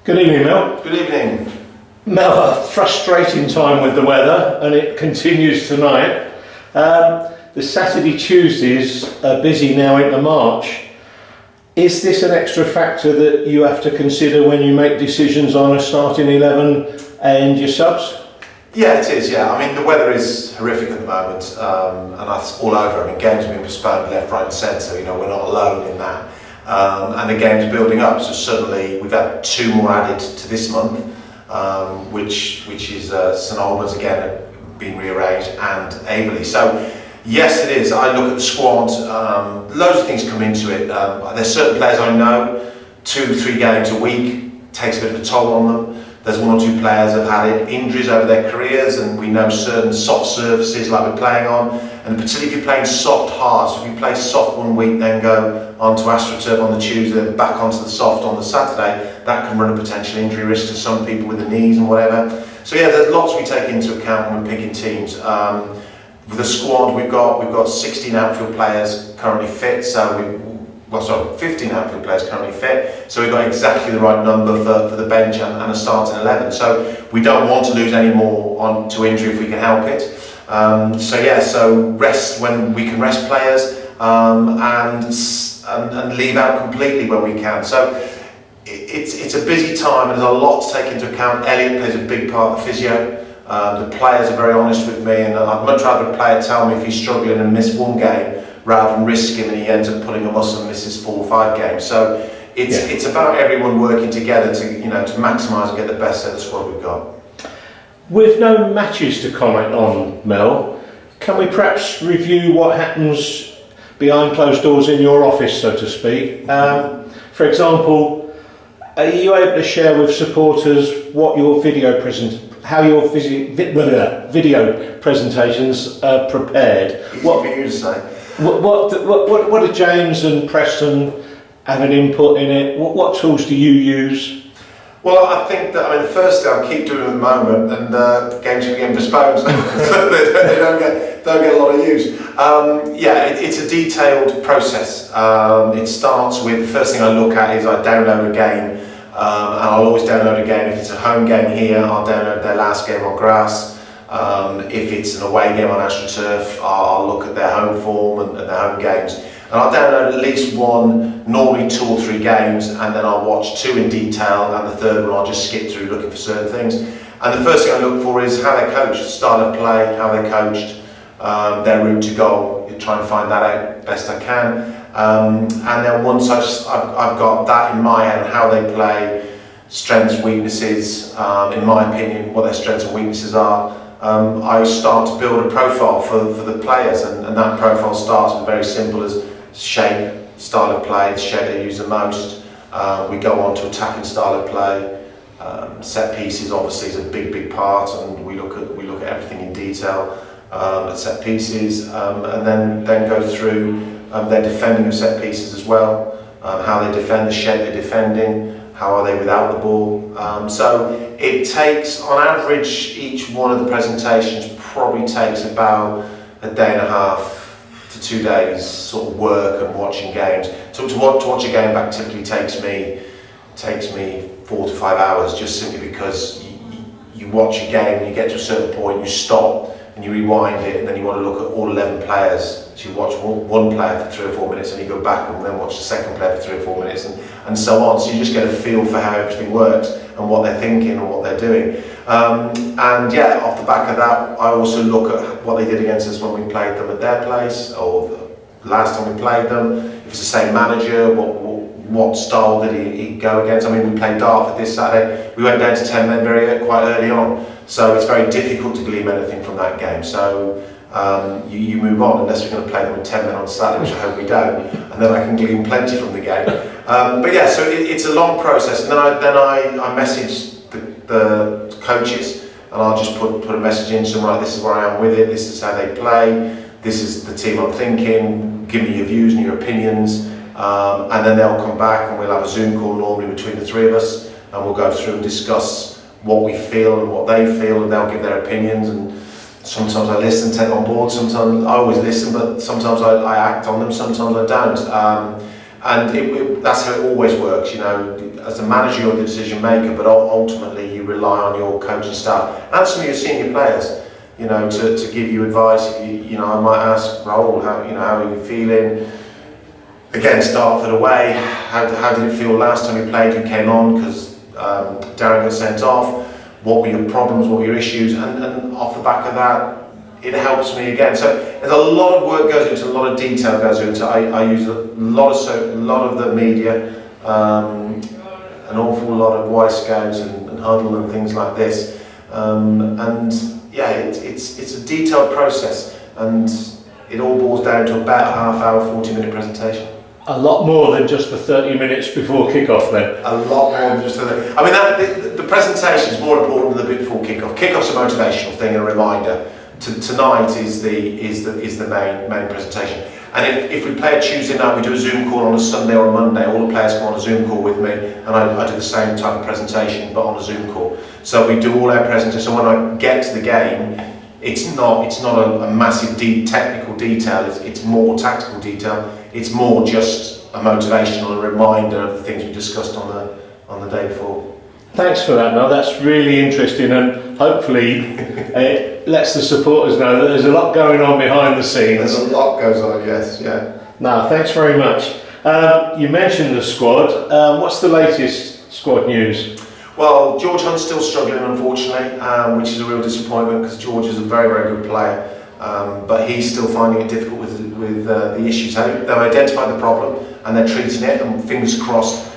Good evening, Mel. Good evening. Mel, a frustrating time with the weather, and it continues tonight. The Saturday Tuesdays are busy now into March. Is this an extra factor that you have to consider when you make decisions on a starting 11 and your subs? Yeah, it is, yeah. I mean, the weather is horrific at the moment, and that's all over. I mean, games are being postponed left, right and centre, we're not alone in that. And the game's building up, so suddenly we've had 2 more added to this month, which is St Albans again being rearranged and Averley. So yes, it is. I look at the squad, loads of things come into it. There's certain players I know, 2-3 games a week takes a bit of a toll on them. There's 1 or 2 players that have had injuries over their careers, and we know certain soft surfaces like we're playing on, and particularly if you're playing soft hard, so if you play soft one week then go onto AstroTurf on the Tuesday and back onto the soft on the Saturday, that can run a potential injury risk to some people with the knees and whatever. So yeah, there's lots we take into account when we're picking teams. With the squad we've got 16 outfield players currently fit, so 15 outfield players currently fit, so we've got exactly the right number for the bench and a starting 11. So we don't want to lose any more on to injury if we can help it. So rest when we can rest players, and leave out completely when we can. So it's a busy time and there's a lot to take into account. Elliot plays a big part of the physio. The players are very honest with me, and I'd much rather a player tell me if he's struggling and miss 1 game rather than risk him and he ends up pulling a muscle and misses 4 or 5 games. So it's about everyone working together to maximise and get the best out of the squad we've got. With no matches to comment on, Mel, can we perhaps review what happens behind closed doors in your office, so to speak? For example, are you able to share with supporters what your video presentations are prepared? What for you to say? What do James and Preston have an input in it? What tools do you use? Well, I think that, the first thing I'll keep doing at the moment, and games are getting postponed, so they don't get a lot of use. It's a detailed process. It starts with, the first thing I look at is I download a game, and I'll always download a game. If it's a home game here, I'll download their last game on grass. If it's an away game on AstroTurf, I'll look at their home form and their home games. And I'll download at least 1, normally 2 or 3 games, and then I'll watch 2 in detail, and the 3rd one I'll just skip through looking for certain things. And the first thing I look for is how they're coached, style of play, how they're coached, their route to goal. You try and find that out best I can. And then once I've got that in my head, how they play, strengths, weaknesses, in my opinion, what their strengths and weaknesses are, I start to build a profile for the players, and that profile starts with very simple as shape, style of play, the shape they use the most. We go on to attacking style of play. Set pieces obviously is a big part, and we look at everything in detail at set pieces, and then go through their defending of set pieces as well, how they defend, the shape they're defending, how are they without the ball. So it takes, on average, each one of the presentations probably takes about a day and a half to 2 days sort of work and watching games. So to watch a game back typically takes me 4 to 5 hours, just simply because you watch a game and you get to a certain point, you stop and you rewind it, and then you want to look at all 11 players. So you watch one player for 3 or 4 minutes, and you go back and then watch the second player for 3 or 4 minutes, and so on. So you just get a feel for how everything works and what they're thinking and what they're doing. Off the back of that, I also look at what they did against us when we played them at their place, or the last time we played them. If it's the same manager, what style did he go against? We played Dartford this Saturday. We went down to 10 men quite early on, so it's very difficult to glean anything from that game. So you move on, unless we're going to play them with 10 men on Saturday, which I hope we don't, and then I can glean plenty from the game. So it's a long process, and then I message the coaches, and I'll just put a message in to them, right, this is where I am with it, this is how they play, this is the team I'm thinking, give me your views and your opinions, and then they'll come back and we'll have a Zoom call normally between the 3 of us, and we'll go through and discuss what we feel and what they feel, and they'll give their opinions, and sometimes I listen, take on board, sometimes I always listen, but sometimes I act on them, sometimes I don't. And that's how it always works, as the manager, you're the decision maker, but ultimately you rely on your coaching staff and some of your senior players, you know, to give you advice. You know, I might ask Raoul, how are you feeling against Dartford away? How did it feel last time you played? You came on because Darren got sent off. What were your problems? What were your issues? And off the back of that, it helps me again. So there's a lot of work goes into, a lot of detail goes into. I use a lot of the media, an awful lot of Y Scouts and Huddle and things like this, and yeah, it's a detailed process, and it all boils down to about a half-hour, 40-minute presentation. A lot more than just the 30 minutes before kick-off then. A lot more than just the. I mean, the presentation is more important than the bit before kick-off. Kick-off's a motivational thing, and a reminder. Tonight is the main presentation. And if we play a Tuesday night, we do a Zoom call on a Sunday or a Monday. All the players come on a Zoom call with me, and I do the same type of presentation, but on a Zoom call. So we do all our presentations. So when I get to the game, it's not a massive technical detail. It's more tactical detail. It's more just a motivational reminder of the things we discussed on the day before. Thanks for that, Noel. That's really interesting, and hopefully it lets the supporters know that there's a lot going on behind the scenes. There's a lot goes on, yes, yeah. No, thanks very much. You mentioned the squad. What's the latest squad news? Well, George Hunt's still struggling, unfortunately, which is a real disappointment because George is a very, very good player, but he's still finding it difficult with the issues. They've identified the problem and they're treating it, and fingers crossed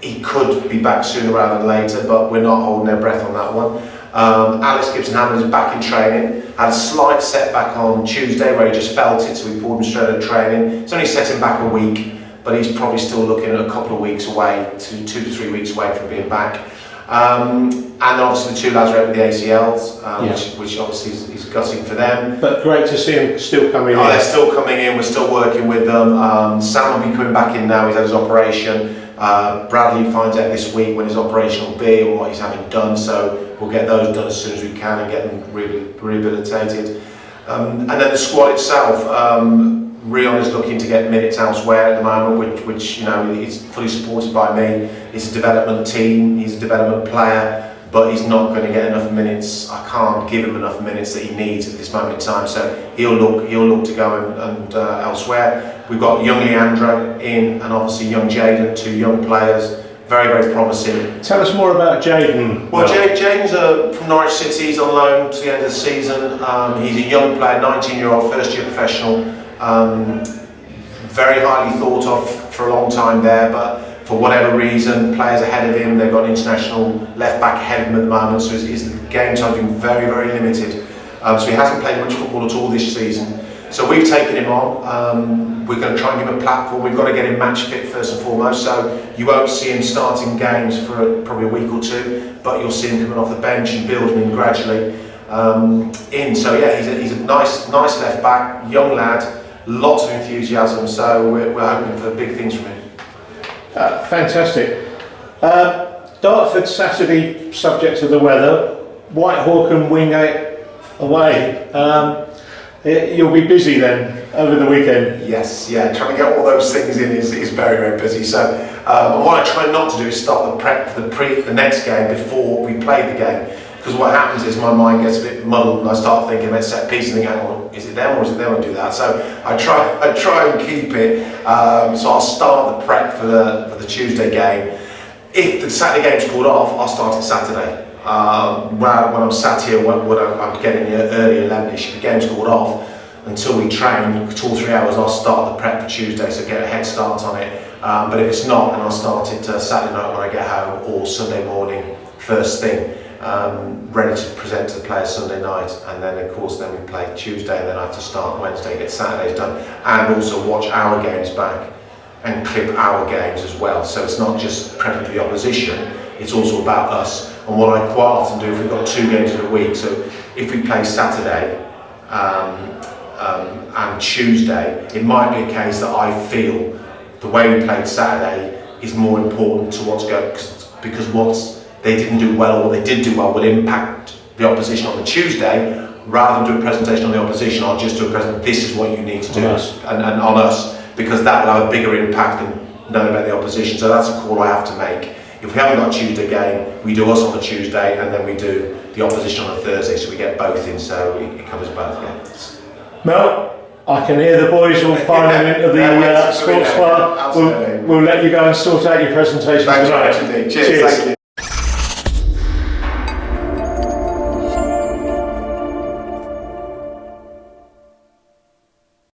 he could be back sooner rather than later, but we're not holding our breath on that one. Alex Gibson-Hammond is back in training. Had a slight setback on Tuesday where he just felt it, so we pulled him straight out of training. It's only set him back a week, but he's probably still looking at a couple of weeks away, 2 to 3 weeks away from being back. And obviously the two lads are out with the ACLs, which obviously is gutting for them. But great to see them still coming in. They're still coming in, we're still working with them. Sam will be coming back in now, he's had his operation. Bradley finds out this week when his operation will be or what he's having done, so we'll get those done as soon as we can and get them rehabilitated. And then the squad itself, Rion is looking to get minutes elsewhere at the moment, which you know, he's fully supported by me. It's a development team, he's a development player, but he's not going to get enough minutes. I can't give him enough minutes that he needs at this moment in time, so he'll look to go and elsewhere. We've got young Leandro in, and obviously young Jaden, two young players, very, very promising. Tell us more about Jaden. Well, Jaden's from Norwich City, he's on loan to the end of the season. He's a young player, 19-year-old, first-year professional. Very highly thought of for a long time there, but for whatever reason, players ahead of him, they've got an international left-back ahead of him at the moment, so his game time's been very, very limited. So he hasn't played much football at all this season. So we've taken him on. We're going to try and give him a platform. We've got to get him match fit first and foremost, so you won't see him starting games for probably a week or two, but you'll see him coming off the bench and building him gradually in. So yeah, he's a nice left back, young lad, lots of enthusiasm, so we're hoping for big things from him. Fantastic. Dartford Saturday, subject to the weather. White Hawk and Wingate away. You'll be busy then over the weekend. Yes, yeah, trying to get all those things in is very, very busy. So what I try not to do is start the prep for the next game before we play the game. Because what happens is my mind gets a bit muddled and I start thinking about set pieces and thinking, oh, is it them or is it them? I do that. So I try and keep it. So I'll start the prep for the Tuesday game. If the Saturday game's called off, I'll start it Saturday. When I'm sat here, when I'm getting here early, 11ish, if the game's called off, until we train, 2 or 3 hours, I'll start the prep for Tuesday, so get a head start on it. But if it's not, then I'll start it Saturday night when I get home, or Sunday morning, first thing, ready to present to the players Sunday night, and then of course then we play Tuesday, and then I have to start Wednesday, get Saturdays done, and also watch our games back, and clip our games as well. So it's not just prepping for the opposition, it's also about us. And what I quite often do, if we've got 2 games in a week, so if we play Saturday and Tuesday, it might be a case that I feel the way we played Saturday is more important to what's going, because what they didn't do well or what they did do well will impact the opposition on the Tuesday. Rather than do a presentation on the opposition, I'll just do a presentation, this is what you need to do, and on us, because that will have a bigger impact than knowing about the opposition. So that's a call I have to make. If we haven't got a Tuesday game, we do us on a Tuesday, and then we do the opposition on a Thursday, so we get both in, so it covers both games. Mel, I can hear the boys all piling into the sports bar. We'll let you go and sort out your presentation Thanks tonight. very much indeed. Cheers. Thank you.